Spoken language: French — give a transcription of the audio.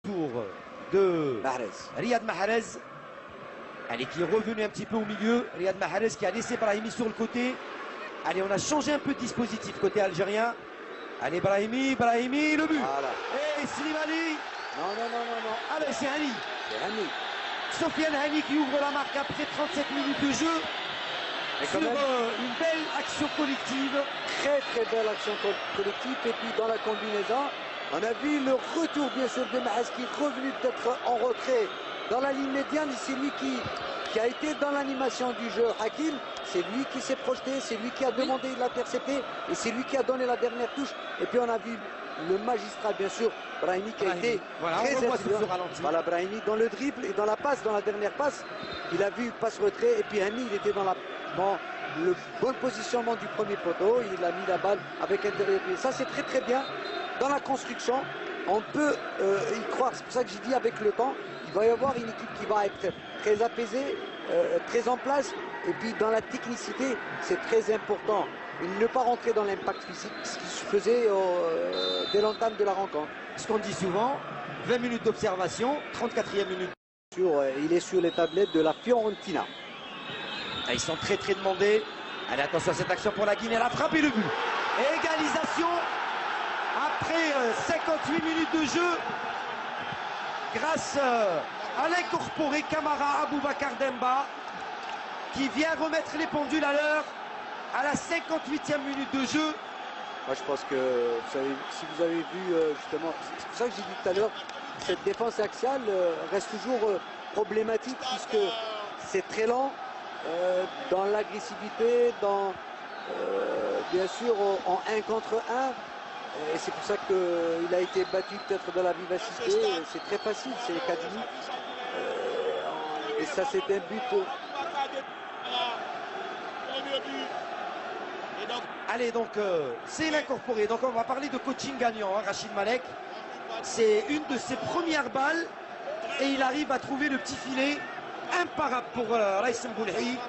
retour de Mahrez. Riyad Mahrez. Allez, qui est revenu un petit peu au milieu. Riyad Mahrez qui a laissé Brahimi sur le côté. Allez, on a changé un peu de dispositif côté algérien. Allez, Brahimi, le but. Voilà. Et Slimani. Non. Ah ben c'est Hani. C'est Hani. Sofiane Hani qui ouvre la marque après 37 minutes de jeu. Mais Sur quand même, une belle action collective. très belle action collective. Et puis dans la combinaison, on a vu le retour bien sûr de Mahrez qui est revenu peut-être en retrait dans la ligne médiane. C'est lui qui a été dans l'animation du jeu. Hakim, c'est lui qui s'est projeté, c'est lui qui a demandé de l'intercepter et c'est lui qui a donné la dernière touche. Et puis on a vu le magistral bien sûr, Brahimi qui a été voilà, très on revoit intelligent. ce ralenti. Voilà, Brahimi dans le dribble et dans la passe, dans la dernière passe, il a vu passe-retrait et puis Hani il était dans le bon positionnement du premier poteau, il a mis la balle avec intérieur pied. Ça c'est très bien. Dans la construction, on peut y croire, c'est pour ça que j'ai dit avec le temps, il va y avoir une équipe qui va être très apaisée, très en place, et puis dans la technicité, c'est très important. Ne pas rentrer dans l'impact physique, ce qui se faisait dès l'entame de la rencontre. Ce qu'on dit souvent, 20 minutes d'observation, 34e minute. Il est sur les tablettes de la Fiorentina. Ah, ils sont très demandés. Allez, attention à cette action pour la Guinée, la frappe et le but. Égalisation après 58 minutes de jeu grâce à l'incorporé Camara Aboubakar Demba qui vient remettre les pendules à l'heure à la 58e minute de jeu. Moi je pense que si vous avez vu justement, c'est pour ça que j'ai dit tout à l'heure, cette défense axiale reste toujours problématique puisque c'est très lent dans l'agressivité, bien sûr en 1 contre 1. Et c'est pour ça qu'il a été battu peut-être dans la vivacité. C'est très facile, c'est les Kadimi. Et ça c'est un but. Allez, donc c'est l'incorporé. Donc on va parler de coaching gagnant, hein, Rachid Malek. C'est une de ses premières balles et il arrive à trouver le petit filet imparable pour Raïs Mboulhi.